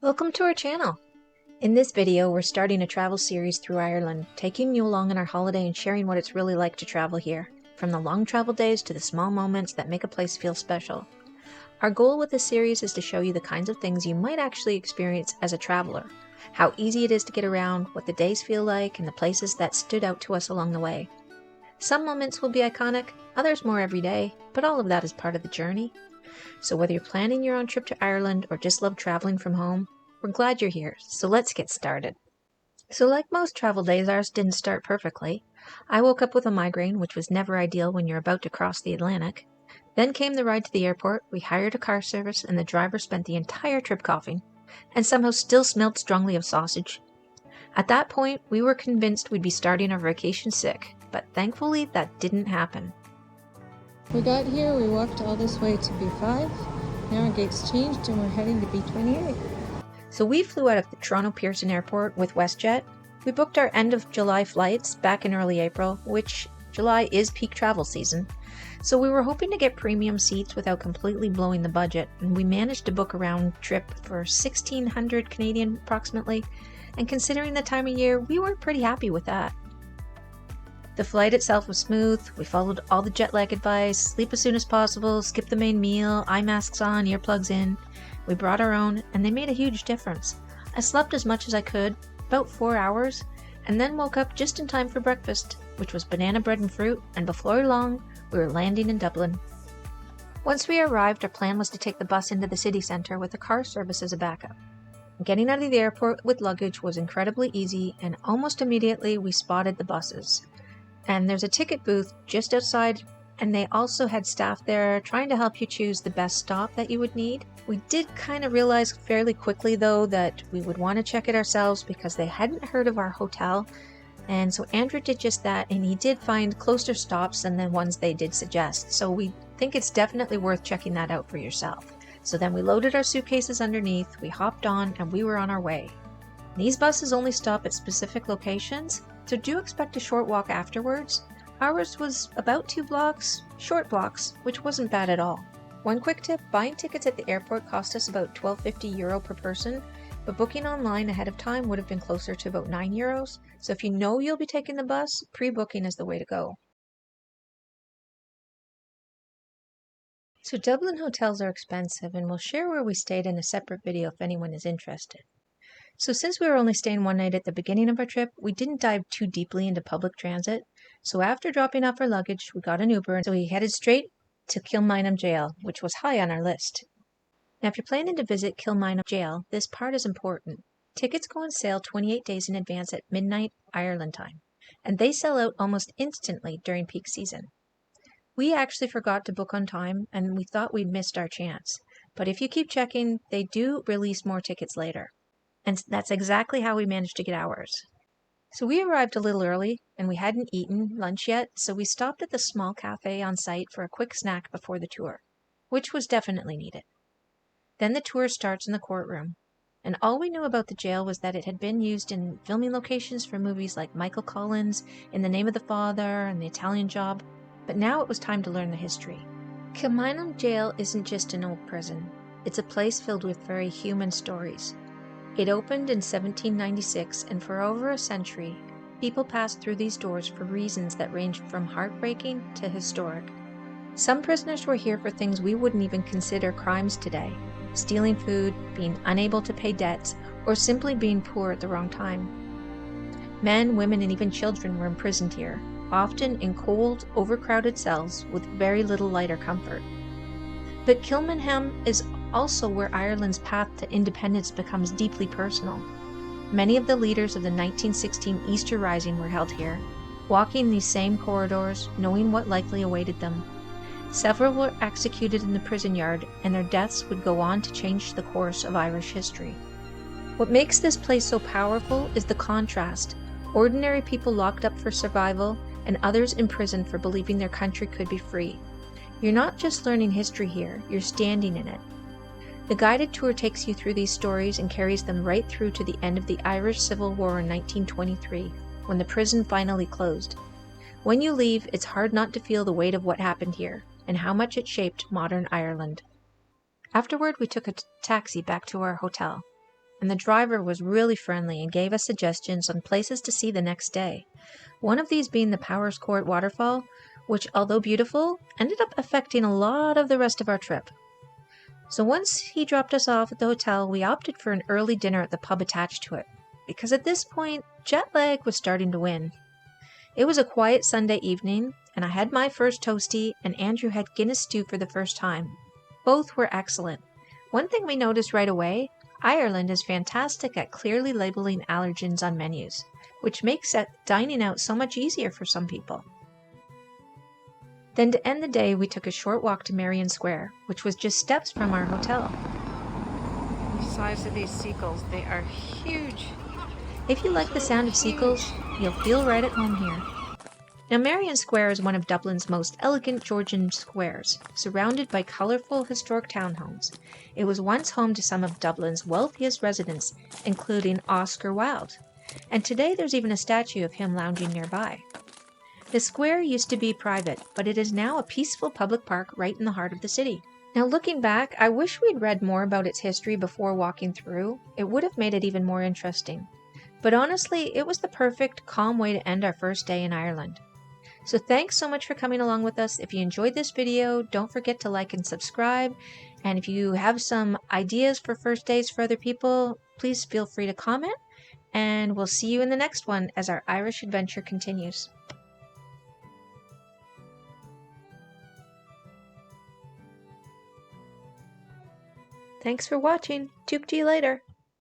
Welcome to our channel. In this video, we're starting a travel series through Ireland, taking you along on our holiday and sharing what it's really like to travel here, from the long travel days to the small moments that make a place feel special. Our goal with this series is to show you the kinds of things you might actually experience as a traveler, how easy it is to get around, what the days feel like, and the places that stood out to us along the way. Some moments will be iconic, others more everyday, but all of that is part of the journey. So whether you're planning your own trip to Ireland or just love traveling from home, we're glad you're here, so let's get started. So like most travel days, ours didn't start perfectly. I woke up with a migraine, which was never ideal when you're about to cross the Atlantic. Then came the ride to the airport. We hired a car service and the driver spent the entire trip coughing, and somehow still smelled strongly of sausage. At that point, we were convinced we'd be starting our vacation sick, but thankfully that didn't happen. We got here, we walked all this way to B5. Now our gate's changed and we're heading to B28. So we flew out of the Toronto Pearson Airport with WestJet. We booked our end of July flights back in early April, which July is peak travel season. So we were hoping to get premium seats without completely blowing the budget, and we managed to book a round trip for 1,600 Canadian approximately, and considering the time of year, we were pretty happy with that. The flight itself was smooth. We followed all the jet lag advice: sleep as soon as possible, skip the main meal, eye masks on, earplugs in. We brought our own, and they made a huge difference. I slept as much as I could, about 4 hours, and then woke up just in time for breakfast, which was banana bread and fruit, and before long, we were landing in Dublin. Once we arrived, our plan was to take the bus into the city centre with a car service as a backup. Getting out of the airport with luggage was incredibly easy, and almost immediately we spotted the buses. And there's a ticket booth just outside, and they also had staff there trying to help you choose the best stop that you would need. We did kind of realize fairly quickly, though, that we would want to check it ourselves because they hadn't heard of our hotel. And so Andrew did just that, and he did find closer stops than the ones they did suggest. So we think it's definitely worth checking that out for yourself. So then we loaded our suitcases underneath, we hopped on, and we were on our way. These buses only stop at specific locations, so do expect a short walk afterwards. Ours was about 2 blocks, short blocks, which wasn't bad at all. One quick tip: buying tickets at the airport cost us about €12.50 per person, but booking online ahead of time would have been closer to about €9. So if you know you'll be taking the bus, pre-booking is the way to go. So Dublin hotels are expensive, and we'll share where we stayed in a separate video if anyone is interested. So since we were only staying one night at the beginning of our trip, we didn't dive too deeply into public transit. So after dropping off our luggage, we got an Uber, and so we headed straight to Kilmainham Gaol, which was high on our list. Now if you're planning to visit Kilmainham Gaol, this part is important. Tickets go on sale 28 days in advance at midnight Ireland time, and they sell out almost instantly during peak season. We actually forgot to book on time, and we thought we'd missed our chance. But if you keep checking, they do release more tickets later. And that's exactly how we managed to get ours. So we arrived a little early, and we hadn't eaten lunch yet, so we stopped at the small cafe on site for a quick snack before the tour, which was definitely needed. Then the tour starts in the courtroom, and all we knew about the jail was that it had been used in filming locations for movies like Michael Collins, In the Name of the Father, and The Italian Job, but now it was time to learn the history. Kilmainham Jail isn't just an old prison. It's a place filled with very human stories. It opened in 1796, and for over a century, people passed through these doors for reasons that ranged from heartbreaking to historic. Some prisoners were here for things we wouldn't even consider crimes today: stealing food, being unable to pay debts, or simply being poor at the wrong time. Men, women, and even children were imprisoned here, often in cold, overcrowded cells with very little light or comfort. But Kilmainham is also where Ireland's path to independence becomes deeply personal. Many of the leaders of the 1916 Easter Rising were held here, walking these same corridors, knowing what likely awaited them. Several were executed in the prison yard, and their deaths would go on to change the course of Irish history. What makes this place so powerful is the contrast: ordinary people locked up for survival, and others imprisoned for believing their country could be free. You're not just learning history here, you're standing in it. The guided tour takes you through these stories and carries them right through to the end of the Irish Civil War in 1923, when the prison finally closed. When you leave, it's hard not to feel the weight of what happened here, and how much it shaped modern Ireland. Afterward, we took a taxi back to our hotel. and the driver was really friendly and gave us suggestions on places to see the next day. One of these being the Powers Court waterfall, which, although beautiful, ended up affecting a lot of the rest of our trip. So once he dropped us off at the hotel, we opted for an early dinner at the pub attached to it, because at this point, jet lag was starting to win. It was a quiet Sunday evening, and I had my first toastie, and Andrew had Guinness stew for the first time. Both were excellent. One thing we noticed right away, Ireland is fantastic at clearly labeling allergens on menus, which makes dining out so much easier for some people. Then to end the day, we took a short walk to Merrion Square, which was just steps from our hotel. The size of these seagulls, they are huge. If you like the sound of seagulls, you'll feel right at home here. Now, Merrion Square is one of Dublin's most elegant Georgian squares, surrounded by colourful historic townhomes. It was once home to some of Dublin's wealthiest residents, including Oscar Wilde, and today there's even a statue of him lounging nearby. The square used to be private, but it is now a peaceful public park right in the heart of the city. Now, looking back, I wish we'd read more about its history before walking through. It would have made it even more interesting. But honestly, it was the perfect, calm way to end our first day in Ireland. So thanks so much for coming along with us. If you enjoyed this video, don't forget to like and subscribe. And if you have some ideas for first days for other people, please feel free to comment. And we'll see you in the next one as our Irish adventure continues. Thanks for watching. Talk to you later.